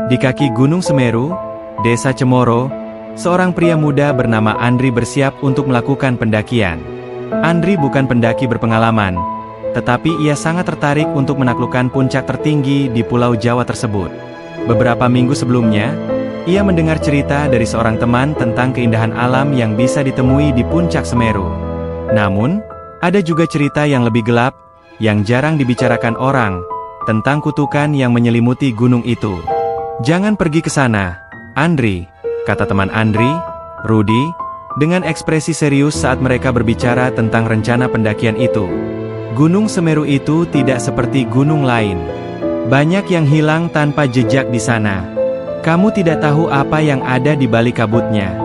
Di kaki Gunung Semeru, Desa Cemoro, seorang pria muda bernama Andri bersiap untuk melakukan pendakian. Andri bukan pendaki berpengalaman, tetapi ia sangat tertarik untuk menaklukkan puncak tertinggi di Pulau Jawa tersebut. Beberapa minggu sebelumnya, ia mendengar cerita dari seorang teman tentang keindahan alam yang bisa ditemui di puncak Semeru. Namun, ada juga cerita yang lebih gelap, yang jarang dibicarakan orang, tentang kutukan yang menyelimuti gunung itu. "Jangan pergi ke sana, Andri," kata teman Andri, Rudi, dengan ekspresi serius saat mereka berbicara tentang rencana pendakian itu. Gunung Semeru itu tidak seperti gunung lain. Banyak yang hilang tanpa jejak di sana. Kamu tidak tahu apa yang ada di balik kabutnya.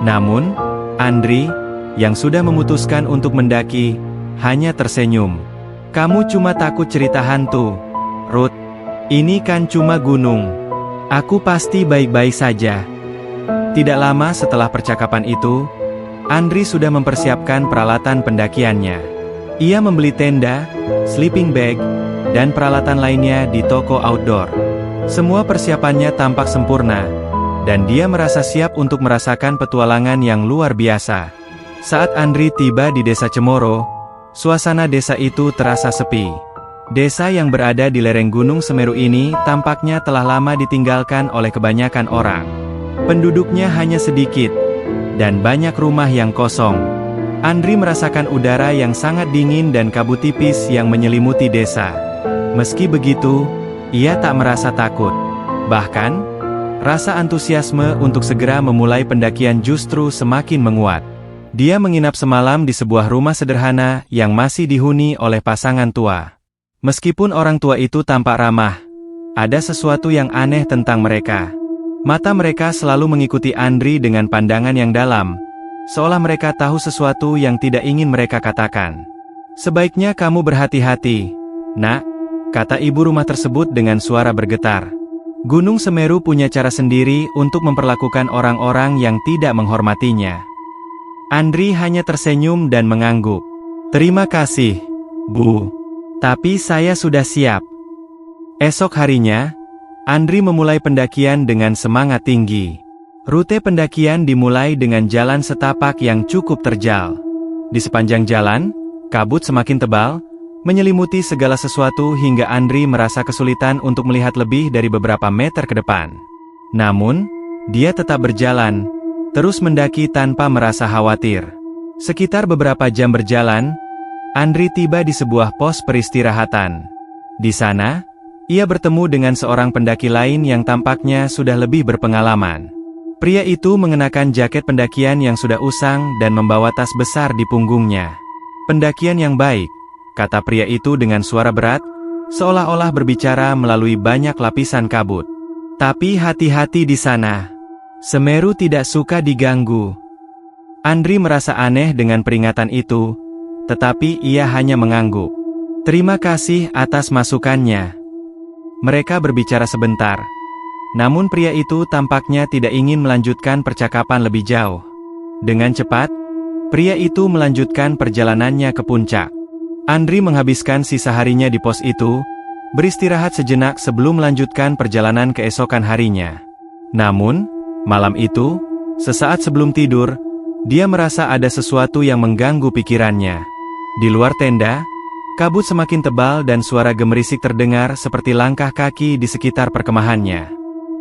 Namun, Andri, yang sudah memutuskan untuk mendaki, hanya tersenyum. "Kamu cuma takut cerita hantu, Ruth. Ini kan cuma gunung. Aku pasti baik-baik saja." Tidak lama setelah percakapan itu, Andri sudah mempersiapkan peralatan pendakiannya. Ia membeli tenda, sleeping bag, dan peralatan lainnya di toko outdoor. Semua persiapannya tampak sempurna, dan dia merasa siap untuk merasakan petualangan yang luar biasa. Saat Andri tiba di Desa Cemoro, suasana desa itu terasa sepi. Desa yang berada di lereng Gunung Semeru ini tampaknya telah lama ditinggalkan oleh kebanyakan orang. Penduduknya hanya sedikit, dan banyak rumah yang kosong. Andri merasakan udara yang sangat dingin dan kabut tipis yang menyelimuti desa. Meski begitu, ia tak merasa takut. Bahkan, rasa antusiasme untuk segera memulai pendakian justru semakin menguat. Dia menginap semalam di sebuah rumah sederhana yang masih dihuni oleh pasangan tua. Meskipun orang tua itu tampak ramah, ada sesuatu yang aneh tentang mereka. Mata mereka selalu mengikuti Andri dengan pandangan yang dalam, seolah mereka tahu sesuatu yang tidak ingin mereka katakan. "Sebaiknya kamu berhati-hati, Nak," kata ibu rumah tersebut dengan suara bergetar. Gunung Semeru punya cara sendiri untuk memperlakukan orang-orang yang tidak menghormatinya. Andri hanya tersenyum dan mengangguk. "Terima kasih, Bu. Tapi saya sudah siap." Esok harinya, Andri memulai pendakian dengan semangat tinggi. Rute pendakian dimulai dengan jalan setapak yang cukup terjal. Di sepanjang jalan, kabut semakin tebal, menyelimuti segala sesuatu hingga Andri merasa kesulitan untuk melihat lebih dari beberapa meter ke depan. Namun, dia tetap berjalan, terus mendaki tanpa merasa khawatir. Sekitar beberapa jam berjalan, Andri tiba di sebuah pos peristirahatan. Di sana, ia bertemu dengan seorang pendaki lain yang tampaknya sudah lebih berpengalaman. Pria itu mengenakan jaket pendakian yang sudah usang dan membawa tas besar di punggungnya. "Pendakian yang baik," kata pria itu dengan suara berat, seolah-olah berbicara melalui banyak lapisan kabut. "Tapi hati-hati di sana. Semeru tidak suka diganggu." Andri merasa aneh dengan peringatan itu, tetapi ia hanya mengangguk. "Terima kasih atas masukannya." Mereka berbicara sebentar. Namun pria itu tampaknya tidak ingin melanjutkan percakapan lebih jauh. Dengan cepat, pria itu melanjutkan perjalanannya ke puncak. Andri menghabiskan sisa harinya di pos itu, beristirahat sejenak sebelum melanjutkan perjalanan keesokan harinya. Namun, malam itu, sesaat sebelum tidur, dia merasa ada sesuatu yang mengganggu pikirannya. Di luar tenda, kabut semakin tebal dan suara gemerisik terdengar seperti langkah kaki di sekitar perkemahannya.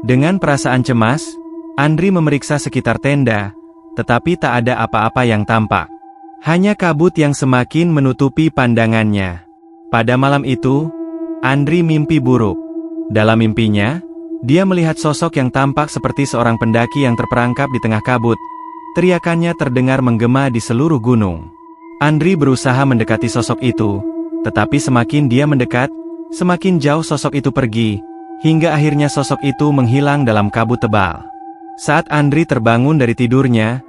Dengan perasaan cemas, Andri memeriksa sekitar tenda, tetapi tak ada apa-apa yang tampak. Hanya kabut yang semakin menutupi pandangannya. Pada malam itu, Andri mimpi buruk. Dalam mimpinya, dia melihat sosok yang tampak seperti seorang pendaki yang terperangkap di tengah kabut. Teriakannya terdengar menggema di seluruh gunung. Andri berusaha mendekati sosok itu, tetapi semakin dia mendekat, semakin jauh sosok itu pergi, hingga akhirnya sosok itu menghilang dalam kabut tebal. Saat Andri terbangun dari tidurnya,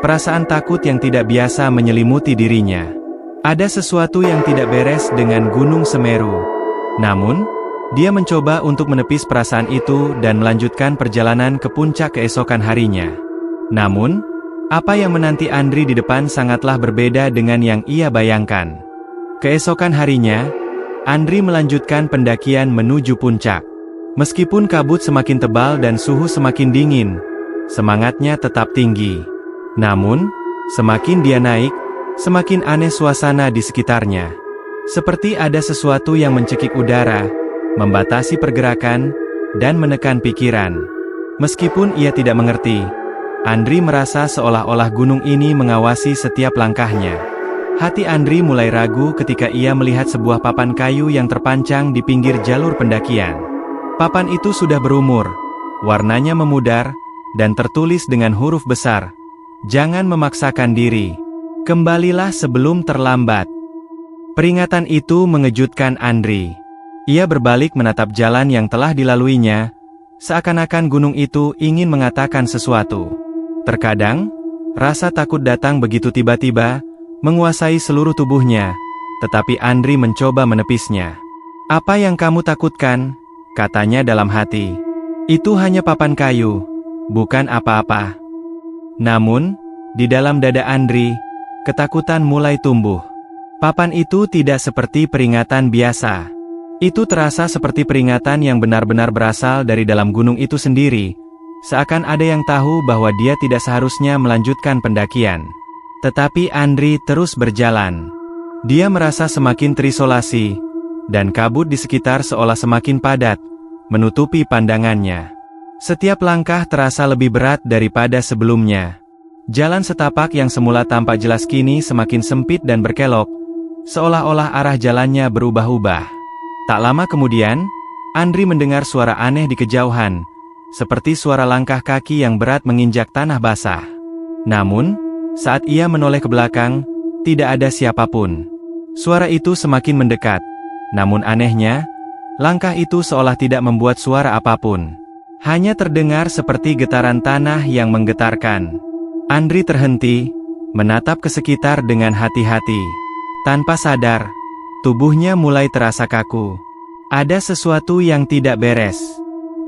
perasaan takut yang tidak biasa menyelimuti dirinya. Ada sesuatu yang tidak beres dengan Gunung Semeru. Namun, dia mencoba untuk menepis perasaan itu dan melanjutkan perjalanan ke puncak keesokan harinya. Namun, apa yang menanti Andri di depan sangatlah berbeda dengan yang ia bayangkan. Keesokan harinya, Andri melanjutkan pendakian menuju puncak. Meskipun kabut semakin tebal dan suhu semakin dingin, semangatnya tetap tinggi. Namun, semakin dia naik, semakin aneh suasana di sekitarnya. Seperti ada sesuatu yang mencekik udara, membatasi pergerakan, dan menekan pikiran. Meskipun ia tidak mengerti, Andri merasa seolah-olah gunung ini mengawasi setiap langkahnya. Hati Andri mulai ragu ketika ia melihat sebuah papan kayu yang terpancang di pinggir jalur pendakian. Papan itu sudah berumur, warnanya memudar, dan tertulis dengan huruf besar, "Jangan memaksakan diri. Kembalilah sebelum terlambat." Peringatan itu mengejutkan Andri. Ia berbalik menatap jalan yang telah dilaluinya, seakan-akan gunung itu ingin mengatakan sesuatu. Terkadang, rasa takut datang begitu tiba-tiba, menguasai seluruh tubuhnya, tetapi Andri mencoba menepisnya. "Apa yang kamu takutkan?" katanya dalam hati. "Itu hanya papan kayu, bukan apa-apa." Namun, di dalam dada Andri, ketakutan mulai tumbuh. Papan itu tidak seperti peringatan biasa. Itu terasa seperti peringatan yang benar-benar berasal dari dalam gunung itu sendiri, seakan ada yang tahu bahwa dia tidak seharusnya melanjutkan pendakian. Tetapi Andri terus berjalan. Dia merasa semakin terisolasi, dan kabut di sekitar seolah semakin padat, menutupi pandangannya. Setiap langkah terasa lebih berat daripada sebelumnya. Jalan setapak yang semula tampak jelas kini semakin sempit dan berkelok, seolah-olah arah jalannya berubah-ubah. Tak lama kemudian, Andri mendengar suara aneh di kejauhan, seperti suara langkah kaki yang berat menginjak tanah basah. Namun, saat ia menoleh ke belakang, tidak ada siapapun. Suara itu semakin mendekat, namun anehnya, langkah itu seolah tidak membuat suara apapun. Hanya terdengar seperti getaran tanah yang menggetarkan. Andri terhenti, menatap ke sekitar dengan hati-hati. Tanpa sadar, tubuhnya mulai terasa kaku. Ada sesuatu yang tidak beres.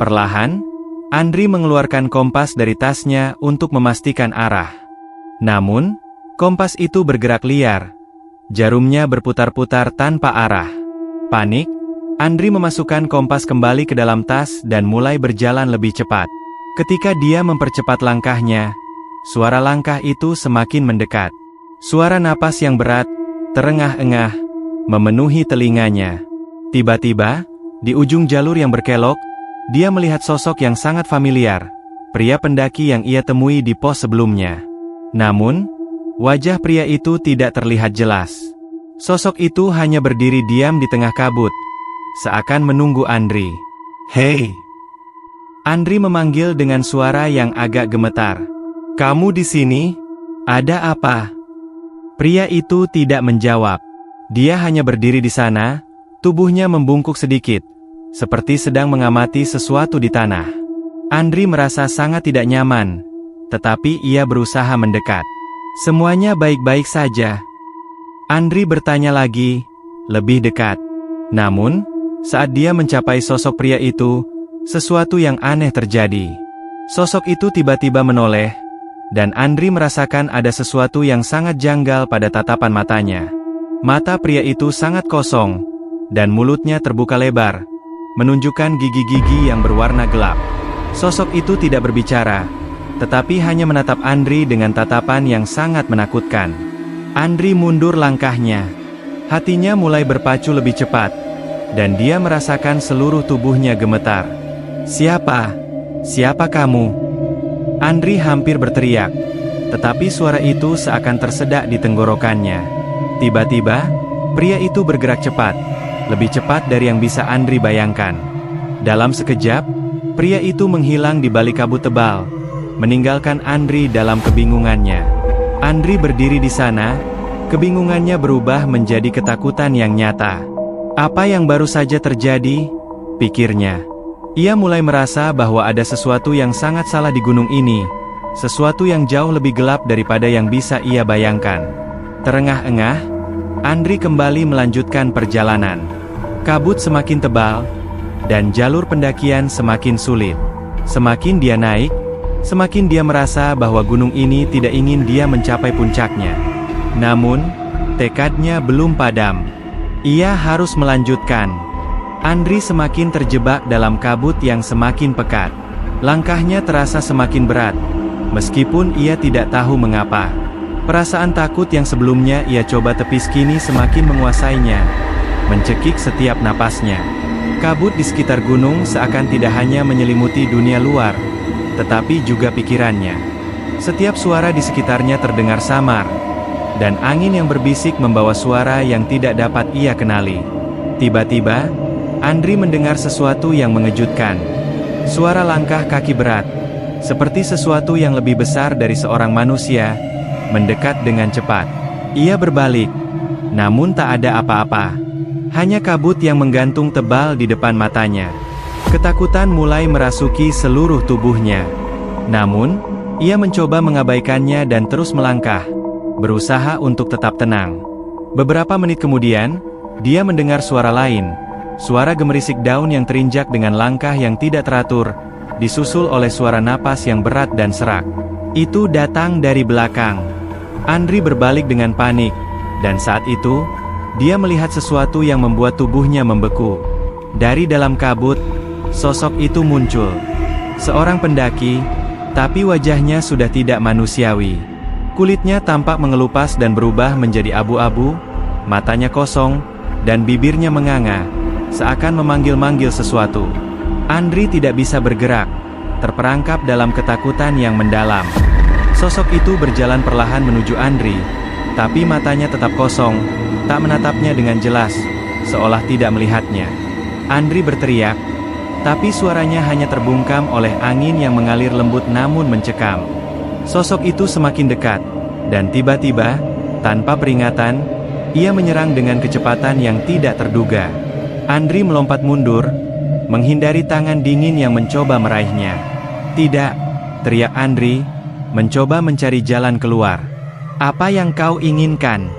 Perlahan, Andri mengeluarkan kompas dari tasnya untuk memastikan arah. Namun, kompas itu bergerak liar. Jarumnya berputar-putar tanpa arah. Panik, Andri memasukkan kompas kembali ke dalam tas dan mulai berjalan lebih cepat. Ketika dia mempercepat langkahnya, suara langkah itu semakin mendekat. Suara napas yang berat, terengah-engah, memenuhi telinganya. Tiba-tiba, di ujung jalur yang berkelok, dia melihat sosok yang sangat familiar, pria pendaki yang ia temui di pos sebelumnya. Namun, wajah pria itu tidak terlihat jelas. Sosok itu hanya berdiri diam di tengah kabut, seakan menunggu Andri. "Hei!" Andri memanggil dengan suara yang agak gemetar. "Kamu di sini? Ada apa?" Pria itu tidak menjawab. Dia hanya berdiri di sana, tubuhnya membungkuk sedikit, seperti sedang mengamati sesuatu di tanah. Andri merasa sangat tidak nyaman, tetapi ia berusaha mendekat. "Semuanya baik-baik saja?" Andri bertanya lagi, lebih dekat. Namun, saat dia mencapai sosok pria itu, sesuatu yang aneh terjadi. Sosok itu tiba-tiba menoleh, dan Andri merasakan ada sesuatu yang sangat janggal pada tatapan matanya. Mata pria itu sangat kosong, dan mulutnya terbuka lebar, menunjukkan gigi-gigi yang berwarna gelap. Sosok itu tidak berbicara, tetapi hanya menatap Andri dengan tatapan yang sangat menakutkan. Andri mundur langkahnya. Hatinya mulai berpacu lebih cepat, dan dia merasakan seluruh tubuhnya gemetar. "Siapa? Siapa kamu?" Andri hampir berteriak, tetapi suara itu seakan tersedak di tenggorokannya. Tiba-tiba, pria itu bergerak cepat, lebih cepat dari yang bisa Andri bayangkan. Dalam sekejap, pria itu menghilang di balik kabut tebal, meninggalkan Andri dalam kebingungannya. Andri berdiri di sana, kebingungannya berubah menjadi ketakutan yang nyata. Apa yang baru saja terjadi? Pikirnya. Ia mulai merasa bahwa ada sesuatu yang sangat salah di gunung ini, sesuatu yang jauh lebih gelap daripada yang bisa ia bayangkan. Terengah-engah, Andri kembali melanjutkan perjalanan. Kabut semakin tebal, dan jalur pendakian semakin sulit. Semakin dia naik, semakin dia merasa bahwa gunung ini tidak ingin dia mencapai puncaknya. Namun, tekadnya belum padam. Ia harus melanjutkan. Andri semakin terjebak dalam kabut yang semakin pekat. Langkahnya terasa semakin berat, meskipun ia tidak tahu mengapa. Perasaan takut yang sebelumnya ia coba tepis kini semakin menguasainya, mencekik setiap napasnya. Kabut di sekitar gunung seakan tidak hanya menyelimuti dunia luar, tetapi juga pikirannya. Setiap suara di sekitarnya terdengar samar, dan angin yang berbisik membawa suara yang tidak dapat ia kenali. Tiba-tiba, Andri mendengar sesuatu yang mengejutkan. Suara langkah kaki berat, seperti sesuatu yang lebih besar dari seorang manusia, mendekat dengan cepat. Ia berbalik, namun tak ada apa-apa. Hanya kabut yang menggantung tebal di depan matanya. Ketakutan mulai merasuki seluruh tubuhnya. Namun, ia mencoba mengabaikannya dan terus melangkah, berusaha untuk tetap tenang. Beberapa menit kemudian, dia mendengar suara lain. Suara gemerisik daun yang terinjak dengan langkah yang tidak teratur, disusul oleh suara napas yang berat dan serak. Itu datang dari belakang. Andri berbalik dengan panik, dan saat itu, dia melihat sesuatu yang membuat tubuhnya membeku. Dari dalam kabut, sosok itu muncul. Seorang pendaki, tapi wajahnya sudah tidak manusiawi. Kulitnya tampak mengelupas dan berubah menjadi abu-abu, matanya kosong, dan bibirnya menganga, seakan memanggil-manggil sesuatu. Andri tidak bisa bergerak, terperangkap dalam ketakutan yang mendalam. Sosok itu berjalan perlahan menuju Andri, tapi matanya tetap kosong, tak menatapnya dengan jelas, seolah tidak melihatnya. Andri berteriak, tapi suaranya hanya terbungkam oleh angin yang mengalir lembut namun mencekam. Sosok itu semakin dekat, dan tiba-tiba, tanpa peringatan, ia menyerang dengan kecepatan yang tidak terduga. Andri melompat mundur, menghindari tangan dingin yang mencoba meraihnya. "Tidak!" teriak Andri, mencoba mencari jalan keluar. "Apa yang kau inginkan?"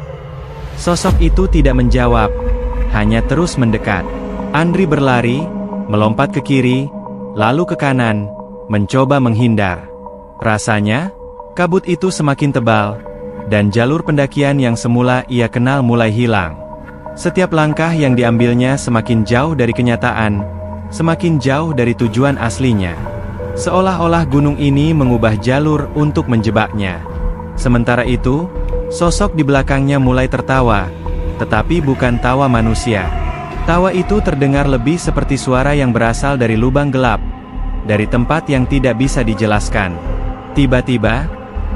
Sosok itu tidak menjawab, hanya terus mendekat. Andri berlari, melompat ke kiri, lalu ke kanan, mencoba menghindar. Rasanya, kabut itu semakin tebal, dan jalur pendakian yang semula ia kenal mulai hilang. Setiap langkah yang diambilnya semakin jauh dari kenyataan, semakin jauh dari tujuan aslinya. Seolah-olah gunung ini mengubah jalur untuk menjebaknya. Sementara itu, sosok di belakangnya mulai tertawa, tetapi bukan tawa manusia. Tawa itu terdengar lebih seperti suara yang berasal dari lubang gelap, dari tempat yang tidak bisa dijelaskan. Tiba-tiba,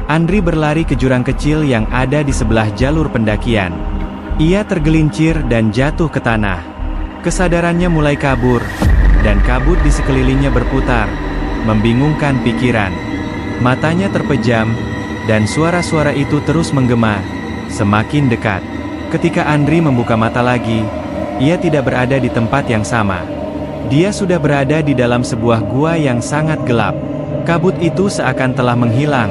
Andri berlari ke jurang kecil yang ada di sebelah jalur pendakian. Ia tergelincir dan jatuh ke tanah. Kesadarannya mulai kabur, dan kabut di sekelilingnya berputar, membingungkan pikiran. Matanya terpejam, dan suara-suara itu terus menggema, semakin dekat. Ketika Andri membuka mata lagi, ia tidak berada di tempat yang sama. Dia sudah berada di dalam sebuah gua yang sangat gelap. Kabut itu seakan telah menghilang,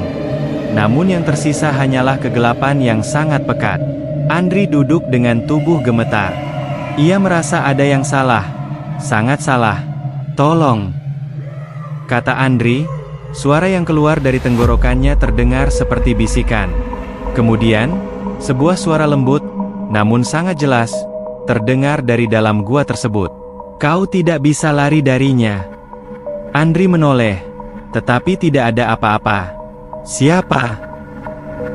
namun yang tersisa hanyalah kegelapan yang sangat pekat. Andri duduk dengan tubuh gemetar. Ia merasa ada yang salah, sangat salah. "Tolong!" kata Andri. Suara yang keluar dari tenggorokannya terdengar seperti bisikan. Kemudian, sebuah suara lembut, namun sangat jelas, terdengar dari dalam gua tersebut. "Kau tidak bisa lari darinya." Andri menoleh, tetapi tidak ada apa-apa. "Siapa?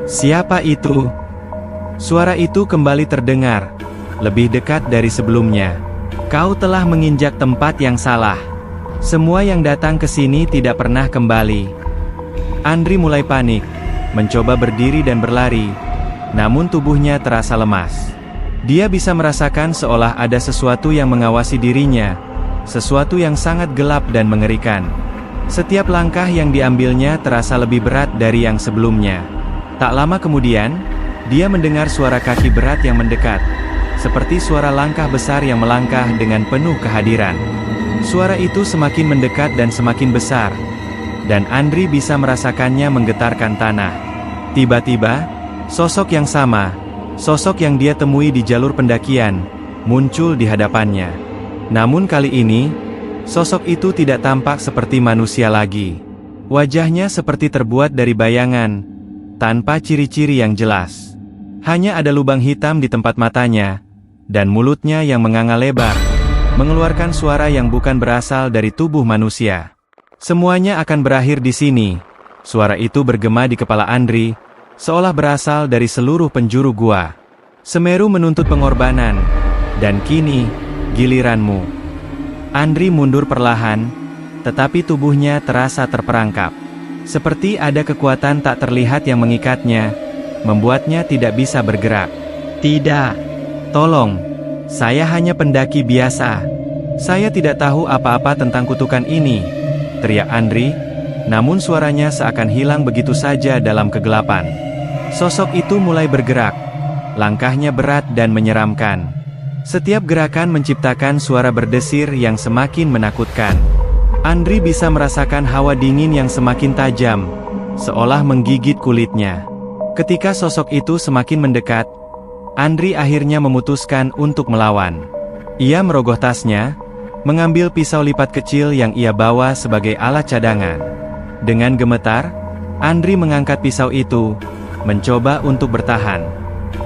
Siapa itu?" Suara itu kembali terdengar, lebih dekat dari sebelumnya. "Kau telah menginjak tempat yang salah. Semua yang datang ke sini tidak pernah kembali." Andri mulai panik, mencoba berdiri dan berlari, namun tubuhnya terasa lemas. Dia bisa merasakan seolah ada sesuatu yang mengawasi dirinya, sesuatu yang sangat gelap dan mengerikan. Setiap langkah yang diambilnya terasa lebih berat dari yang sebelumnya. Tak lama kemudian, dia mendengar suara kaki berat yang mendekat, seperti suara langkah besar yang melangkah dengan penuh kehadiran. Suara itu semakin mendekat dan semakin besar, dan Andri bisa merasakannya menggetarkan tanah. Tiba-tiba, sosok yang sama, sosok yang dia temui di jalur pendakian, muncul di hadapannya. Namun kali ini, sosok itu tidak tampak seperti manusia lagi. Wajahnya seperti terbuat dari bayangan, tanpa ciri-ciri yang jelas. Hanya ada lubang hitam di tempat matanya, dan mulutnya yang menganga lebar, mengeluarkan suara yang bukan berasal dari tubuh manusia. Semuanya akan berakhir di sini. Suara itu bergema di kepala Andri, seolah berasal dari seluruh penjuru gua. Semeru menuntut pengorbanan, dan kini, giliranmu. Andri mundur perlahan, tetapi tubuhnya terasa terperangkap. Seperti ada kekuatan tak terlihat yang mengikatnya, membuatnya tidak bisa bergerak. Tidak. Tolong. Saya hanya pendaki biasa. Saya tidak tahu apa-apa tentang kutukan ini, teriak Andri, namun suaranya seakan hilang begitu saja dalam kegelapan. Sosok itu mulai bergerak. Langkahnya berat dan menyeramkan. Setiap gerakan menciptakan suara berdesir yang semakin menakutkan. Andri bisa merasakan hawa dingin yang semakin tajam, seolah menggigit kulitnya. Ketika sosok itu semakin mendekat, Andri akhirnya memutuskan untuk melawan. Ia merogoh tasnya, mengambil pisau lipat kecil yang ia bawa sebagai alat cadangan. Dengan gemetar, Andri mengangkat pisau itu, mencoba untuk bertahan.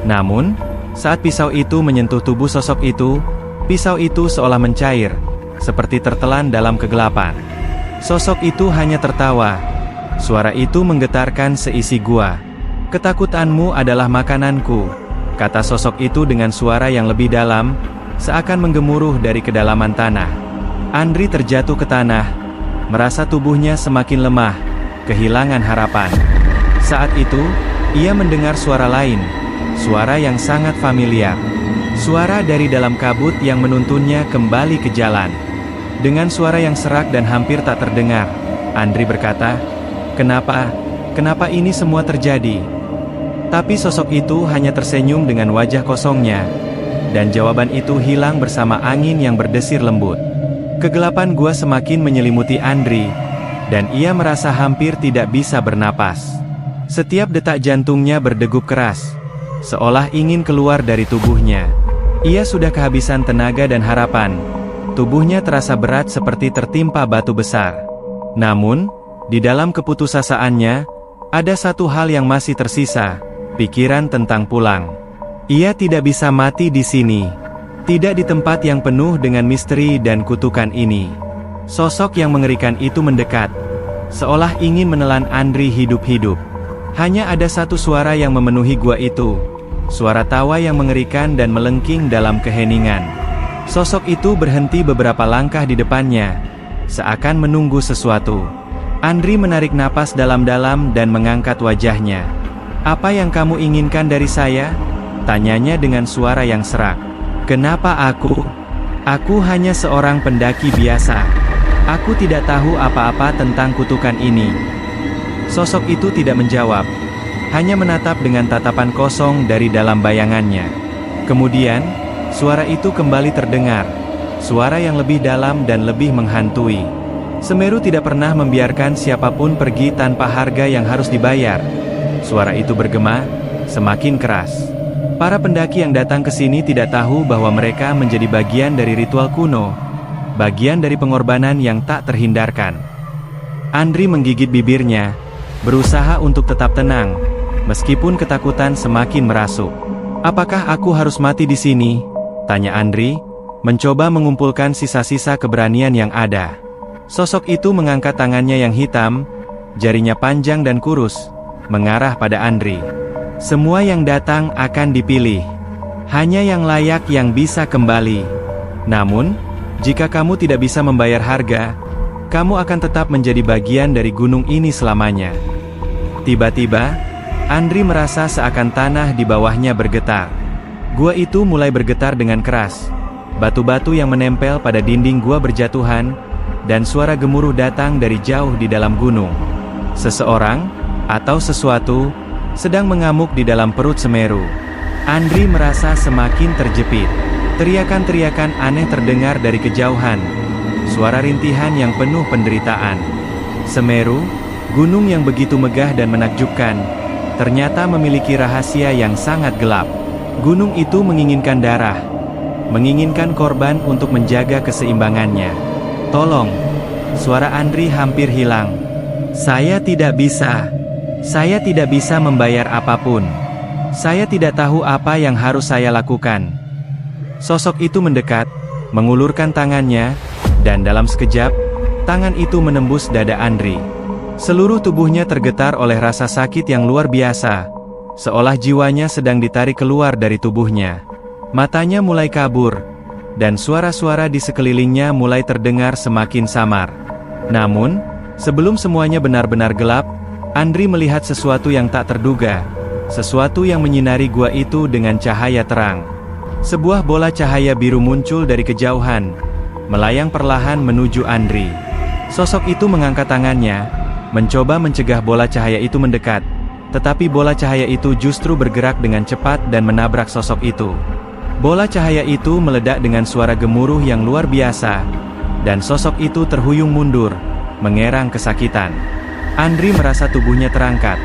Namun, saat pisau itu menyentuh tubuh sosok itu, pisau itu seolah mencair, seperti tertelan dalam kegelapan. Sosok itu hanya tertawa. Suara itu menggetarkan seisi gua. Ketakutanmu adalah makananku, kata sosok itu dengan suara yang lebih dalam, seakan menggemuruh dari kedalaman tanah. Andri terjatuh ke tanah, merasa tubuhnya semakin lemah, kehilangan harapan. Saat itu, ia mendengar suara lain, suara yang sangat familiar. Suara dari dalam kabut yang menuntunnya kembali ke jalan. Dengan suara yang serak dan hampir tak terdengar, Andri berkata, Kenapa ini semua terjadi?" Tapi sosok itu hanya tersenyum dengan wajah kosongnya, dan jawaban itu hilang bersama angin yang berdesir lembut. Kegelapan gua semakin menyelimuti Andri, dan ia merasa hampir tidak bisa bernapas. Setiap detak jantungnya berdegup keras, seolah ingin keluar dari tubuhnya. Ia sudah kehabisan tenaga dan harapan. Tubuhnya terasa berat seperti tertimpa batu besar. Namun, di dalam keputusasaannya, ada satu hal yang masih tersisa, pikiran tentang pulang. Ia tidak bisa mati di sini, tidak di tempat yang penuh dengan misteri dan kutukan ini. Sosok yang mengerikan itu mendekat, seolah ingin menelan Andri hidup-hidup. Hanya ada satu suara yang memenuhi gua itu, suara tawa yang mengerikan dan melengking dalam keheningan. Sosok itu berhenti beberapa langkah di depannya, seakan menunggu sesuatu. Andri menarik napas dalam-dalam dan mengangkat wajahnya. "Apa yang kamu inginkan dari saya?" tanyanya dengan suara yang serak. "Kenapa aku? Aku hanya seorang pendaki biasa. Aku tidak tahu apa-apa tentang kutukan ini." Sosok itu tidak menjawab, hanya menatap dengan tatapan kosong dari dalam bayangannya. Kemudian, suara itu kembali terdengar, suara yang lebih dalam dan lebih menghantui. Semeru tidak pernah membiarkan siapapun pergi tanpa harga yang harus dibayar. Suara itu bergema, semakin keras. Para pendaki yang datang ke sini tidak tahu bahwa mereka menjadi bagian dari ritual kuno, bagian dari pengorbanan yang tak terhindarkan. Andri menggigit bibirnya, berusaha untuk tetap tenang, meskipun ketakutan semakin merasuk. "Apakah aku harus mati di sini?" tanya Andri, mencoba mengumpulkan sisa-sisa keberanian yang ada. Sosok itu mengangkat tangannya yang hitam, jarinya panjang dan kurus, mengarah pada Andri. "Semua yang datang akan dipilih. Hanya yang layak yang bisa kembali. Namun, jika kamu tidak bisa membayar harga, kamu akan tetap menjadi bagian dari gunung ini selamanya." Tiba-tiba, Andri merasa seakan tanah di bawahnya bergetar. Gua itu mulai bergetar dengan keras. Batu-batu yang menempel pada dinding gua berjatuhan, dan suara gemuruh datang dari jauh di dalam gunung. Seseorang, atau sesuatu, sedang mengamuk di dalam perut Semeru. Andri merasa semakin terjepit. Teriakan-teriakan aneh terdengar dari kejauhan. Suara rintihan yang penuh penderitaan. Semeru, gunung yang begitu megah dan menakjubkan, ternyata memiliki rahasia yang sangat gelap. Gunung itu menginginkan darah, menginginkan korban untuk menjaga keseimbangannya. "Tolong!" Suara Andri hampir hilang. Saya tidak bisa membayar apapun. Saya tidak tahu apa yang harus saya lakukan." Sosok itu mendekat, mengulurkan tangannya, dan dalam sekejap, tangan itu menembus dada Andri. Seluruh tubuhnya tergetar oleh rasa sakit yang luar biasa, seolah jiwanya sedang ditarik keluar dari tubuhnya. Matanya mulai kabur, dan suara-suara di sekelilingnya mulai terdengar semakin samar. Namun, sebelum semuanya benar-benar gelap, Andri melihat sesuatu yang tak terduga, sesuatu yang menyinari gua itu dengan cahaya terang. Sebuah bola cahaya biru muncul dari kejauhan, melayang perlahan menuju Andri. Sosok itu mengangkat tangannya, mencoba mencegah bola cahaya itu mendekat, tetapi bola cahaya itu justru bergerak dengan cepat dan menabrak sosok itu. Bola cahaya itu meledak dengan suara gemuruh yang luar biasa, dan sosok itu terhuyung mundur, mengerang kesakitan. Andri merasa tubuhnya terangkat,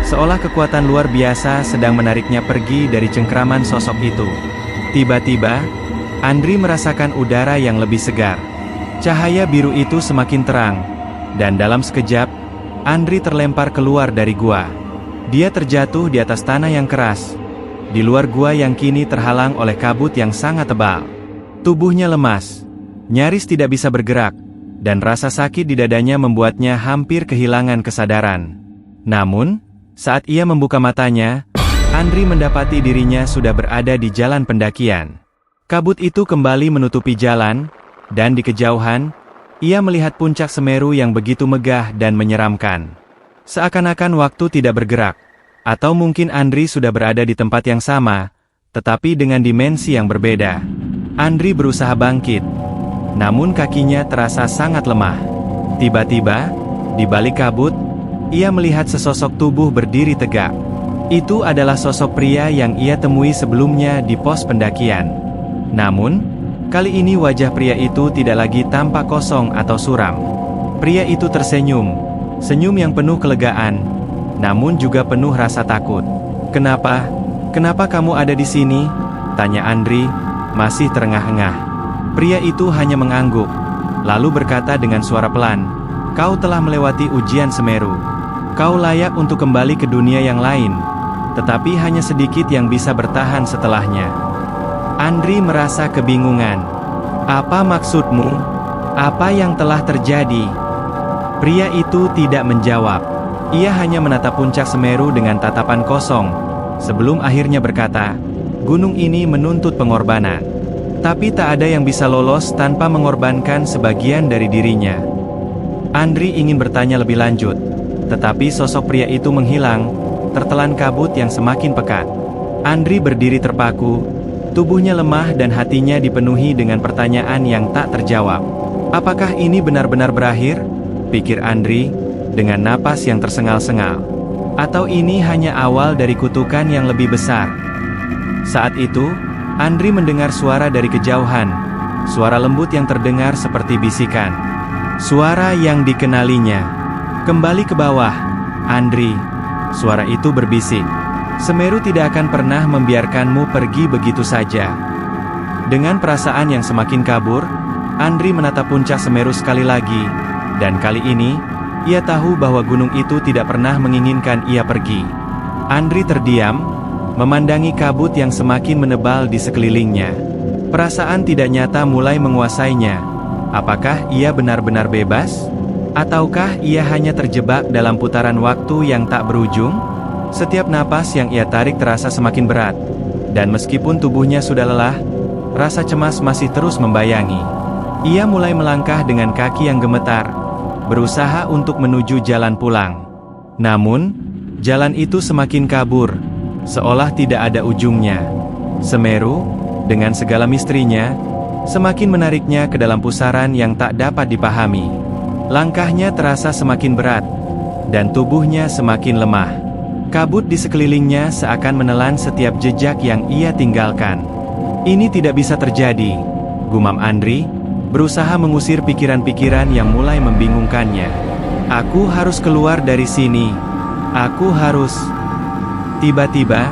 seolah kekuatan luar biasa sedang menariknya pergi dari cengkraman sosok itu. Tiba-tiba, Andri merasakan udara yang lebih segar. Cahaya biru itu semakin terang, dan dalam sekejap, Andri terlempar keluar dari gua. Dia terjatuh di atas tanah yang keras, di luar gua yang kini terhalang oleh kabut yang sangat tebal. Tubuhnya lemas, nyaris tidak bisa bergerak, dan rasa sakit di dadanya membuatnya hampir kehilangan kesadaran. Namun, saat ia membuka matanya, Andri mendapati dirinya sudah berada di jalan pendakian. Kabut itu kembali menutupi jalan, dan di kejauhan, ia melihat puncak Semeru yang begitu megah dan menyeramkan. Seakan-akan waktu tidak bergerak, atau mungkin Andri sudah berada di tempat yang sama, tetapi dengan dimensi yang berbeda. Andri berusaha bangkit, namun kakinya terasa sangat lemah. Tiba-tiba, di balik kabut, ia melihat sesosok tubuh berdiri tegak. Itu adalah sosok pria yang ia temui sebelumnya di pos pendakian. Namun, kali ini wajah pria itu tidak lagi tampak kosong atau suram. Pria itu tersenyum, senyum yang penuh kelegaan, namun juga penuh rasa takut. "Kenapa? Kenapa kamu ada di sini?" tanya Andri, masih terengah-engah. Pria itu hanya mengangguk, lalu berkata dengan suara pelan, "Kau telah melewati ujian Semeru. Kau layak untuk kembali ke dunia yang lain, tetapi hanya sedikit yang bisa bertahan setelahnya." Andri merasa kebingungan. "Apa maksudmu? Apa yang telah terjadi?" Pria itu tidak menjawab. Ia hanya menatap puncak Semeru dengan tatapan kosong, sebelum akhirnya berkata, "Gunung ini menuntut pengorbanan. Tapi tak ada yang bisa lolos tanpa mengorbankan sebagian dari dirinya." Andri ingin bertanya lebih lanjut, tetapi sosok pria itu menghilang, tertelan kabut yang semakin pekat. Andri berdiri terpaku, tubuhnya lemah dan hatinya dipenuhi dengan pertanyaan yang tak terjawab. "Apakah ini benar-benar berakhir?" pikir Andri, dengan napas yang tersengal-sengal. "Atau ini hanya awal dari kutukan yang lebih besar?" Saat itu, Andri mendengar suara dari kejauhan, suara lembut yang terdengar seperti bisikan. Suara yang dikenalinya. "Kembali ke bawah, Andri," suara itu berbisik. "Semeru tidak akan pernah membiarkanmu pergi begitu saja." Dengan perasaan yang semakin kabur, Andri menatap puncak Semeru sekali lagi, dan kali ini, ia tahu bahwa gunung itu tidak pernah menginginkan ia pergi. Andri terdiam, memandangi kabut yang semakin menebal di sekelilingnya. Perasaan tidak nyata mulai menguasainya. Apakah ia benar-benar bebas? Ataukah ia hanya terjebak dalam putaran waktu yang tak berujung? Setiap napas yang ia tarik terasa semakin berat, dan meskipun tubuhnya sudah lelah, rasa cemas masih terus membayangi. Ia mulai melangkah dengan kaki yang gemetar, berusaha untuk menuju jalan pulang. Namun, jalan itu semakin kabur, seolah tidak ada ujungnya. Semeru, dengan segala misterinya, semakin menariknya ke dalam pusaran yang tak dapat dipahami. Langkahnya terasa semakin berat, dan tubuhnya semakin lemah. Kabut di sekelilingnya seakan menelan setiap jejak yang ia tinggalkan. "Ini tidak bisa terjadi," gumam Andri, berusaha mengusir pikiran-pikiran yang mulai membingungkannya. "Aku harus keluar dari sini. Aku harus..." Tiba-tiba,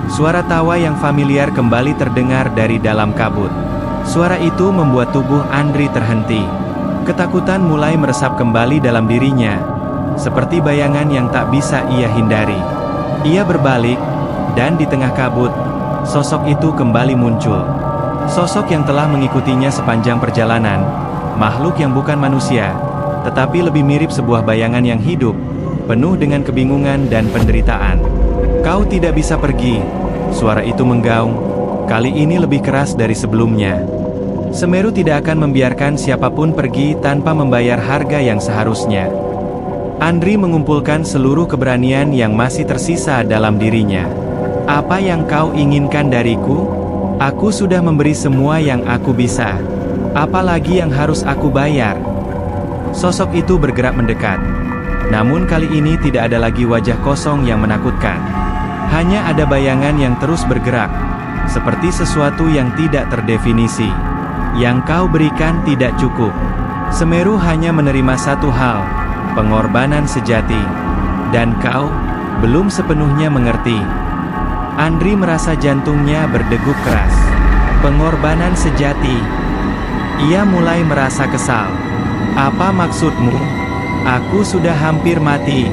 suara tawa yang familiar kembali terdengar dari dalam kabut. Suara itu membuat tubuh Andri terhenti. Ketakutan mulai meresap kembali dalam dirinya, seperti bayangan yang tak bisa ia hindari. Ia berbalik, dan di tengah kabut, sosok itu kembali muncul. Sosok yang telah mengikutinya sepanjang perjalanan, makhluk yang bukan manusia, tetapi lebih mirip sebuah bayangan yang hidup, penuh dengan kebingungan dan penderitaan. Kau tidak bisa pergi, suara itu menggaung, kali ini lebih keras dari sebelumnya. Semeru tidak akan membiarkan siapapun pergi tanpa membayar harga yang seharusnya. Andri mengumpulkan seluruh keberanian yang masih tersisa dalam dirinya. Apa yang kau inginkan dariku? Aku sudah memberi semua yang aku bisa. Apalagi yang harus aku bayar? Sosok itu bergerak mendekat. Namun kali ini tidak ada lagi wajah kosong yang menakutkan. Hanya ada bayangan yang terus bergerak, seperti sesuatu yang tidak terdefinisi. Yang kau berikan tidak cukup. Semeru hanya menerima satu hal, pengorbanan sejati. Dan kau belum sepenuhnya mengerti. Andri merasa jantungnya berdegup keras. Pengorbanan sejati. Ia mulai merasa kesal. Apa maksudmu? Aku sudah hampir mati.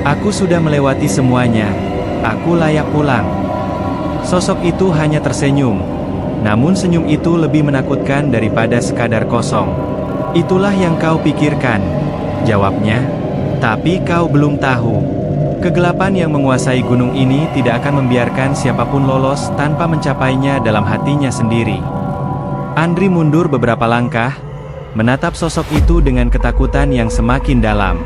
Aku sudah melewati semuanya. Aku layak pulang. Sosok itu hanya tersenyum. Namun senyum itu lebih menakutkan daripada sekadar kosong. Itulah yang kau pikirkan, jawabnya. Tapi kau belum tahu. Kegelapan yang menguasai gunung ini tidak akan membiarkan siapapun lolos tanpa mencapainya dalam hatinya sendiri. Andri mundur beberapa langkah, menatap sosok itu dengan ketakutan yang semakin dalam.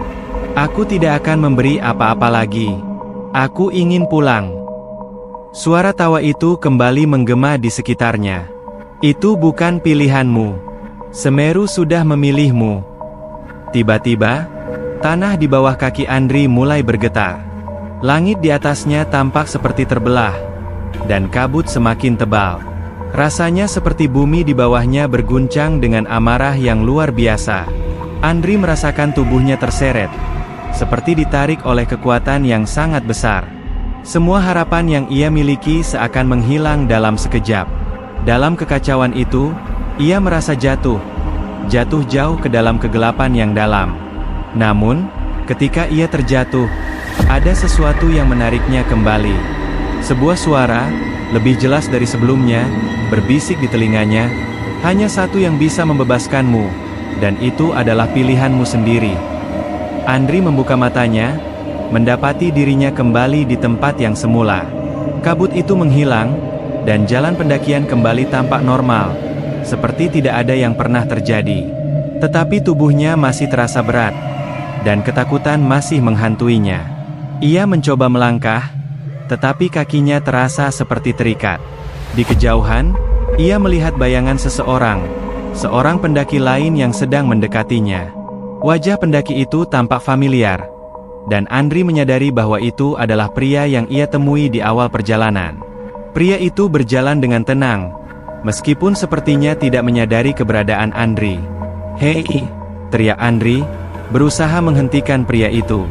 Aku tidak akan memberi apa-apa lagi. Aku ingin pulang. Suara tawa itu kembali menggema di sekitarnya. Itu bukan pilihanmu. Semeru sudah memilihmu. Tiba-tiba, tanah di bawah kaki Andri mulai bergetar. Langit di atasnya tampak seperti terbelah, dan kabut semakin tebal. Rasanya seperti bumi di bawahnya berguncang dengan amarah yang luar biasa. Andri merasakan tubuhnya terseret, seperti ditarik oleh kekuatan yang sangat besar. Semua harapan yang ia miliki seakan menghilang dalam sekejap. Dalam kekacauan itu, ia merasa jatuh jauh ke dalam kegelapan yang dalam. Namun, ketika ia terjatuh, ada sesuatu yang menariknya kembali. Sebuah suara, lebih jelas dari sebelumnya, berbisik di telinganya, hanya satu yang bisa membebaskanmu, dan itu adalah pilihanmu sendiri. Andri membuka matanya, mendapati dirinya kembali di tempat yang semula. Kabut itu menghilang, dan jalan pendakian kembali tampak normal, seperti tidak ada yang pernah terjadi. Tetapi tubuhnya masih terasa berat, dan ketakutan masih menghantuinya. Ia mencoba melangkah, tetapi kakinya terasa seperti terikat. Di kejauhan, ia melihat bayangan seorang pendaki lain yang sedang mendekatinya. Wajah pendaki itu tampak familiar, dan Andri menyadari bahwa itu adalah pria yang ia temui di awal perjalanan. Pria itu berjalan dengan tenang, meskipun sepertinya tidak menyadari keberadaan Andri. "Hei!" teriak Andri, berusaha menghentikan pria itu.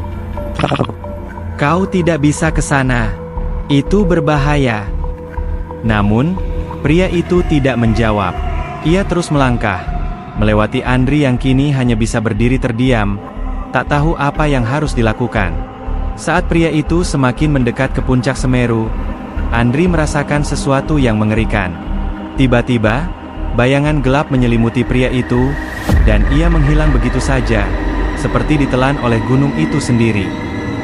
"Kau tidak bisa ke sana. Itu berbahaya." Namun, pria itu tidak menjawab. Ia terus melangkah, melewati Andri yang kini hanya bisa berdiri terdiam, tak tahu apa yang harus dilakukan. Saat pria itu semakin mendekat ke puncak Semeru, Andri merasakan sesuatu yang mengerikan. Tiba-tiba, bayangan gelap menyelimuti pria itu, dan ia menghilang begitu saja, seperti ditelan oleh gunung itu sendiri.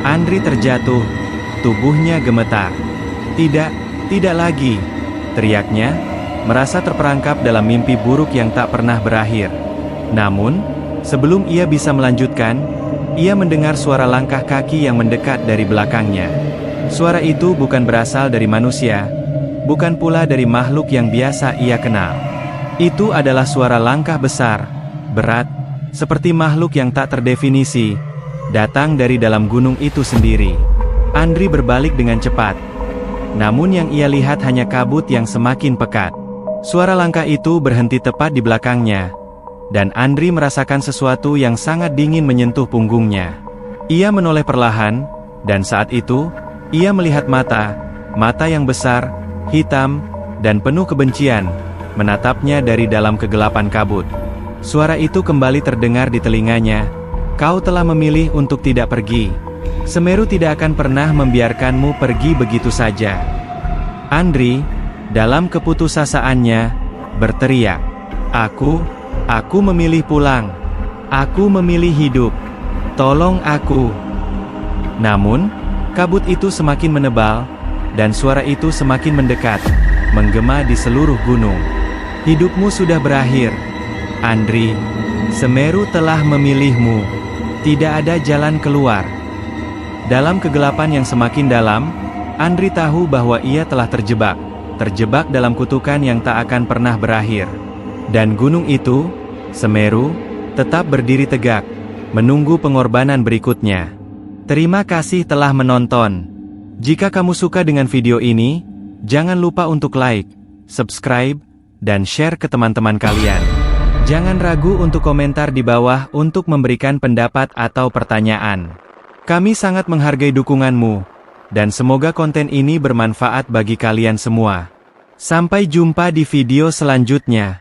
Andri terjatuh, tubuhnya gemetar. Tidak lagi, teriaknya, merasa terperangkap dalam mimpi buruk yang tak pernah berakhir. Namun, sebelum ia bisa melanjutkan, ia mendengar suara langkah kaki yang mendekat dari belakangnya. Suara itu bukan berasal dari manusia, bukan pula dari makhluk yang biasa ia kenal. Itu adalah suara langkah besar, berat, seperti makhluk yang tak terdefinisi, datang dari dalam gunung itu sendiri. Andri berbalik dengan cepat. Namun yang ia lihat hanya kabut yang semakin pekat. Suara langkah itu berhenti tepat di belakangnya, dan Andri merasakan sesuatu yang sangat dingin menyentuh punggungnya. Ia menoleh perlahan, dan saat itu, ia melihat mata yang besar, hitam, dan penuh kebencian, menatapnya dari dalam kegelapan kabut. Suara itu kembali terdengar di telinganya. "Kau telah memilih untuk tidak pergi. Semeru tidak akan pernah membiarkanmu pergi begitu saja." Andri, dalam keputusasaannya, berteriak, Aku memilih pulang. Aku memilih hidup. Tolong aku." Namun, kabut itu semakin menebal, dan suara itu semakin mendekat, menggema di seluruh gunung. "Hidupmu sudah berakhir, Andri. Semeru telah memilihmu. Tidak ada jalan keluar." Dalam kegelapan yang semakin dalam, Andri tahu bahwa ia telah terjebak dalam kutukan yang tak akan pernah berakhir. Dan gunung itu, Semeru, tetap berdiri tegak, menunggu pengorbanan berikutnya. Terima kasih telah menonton. Jika kamu suka dengan video ini, jangan lupa untuk like, subscribe, dan share ke teman-teman kalian. Jangan ragu untuk komentar di bawah untuk memberikan pendapat atau pertanyaan. Kami sangat menghargai dukunganmu, dan semoga konten ini bermanfaat bagi kalian semua. Sampai jumpa di video selanjutnya.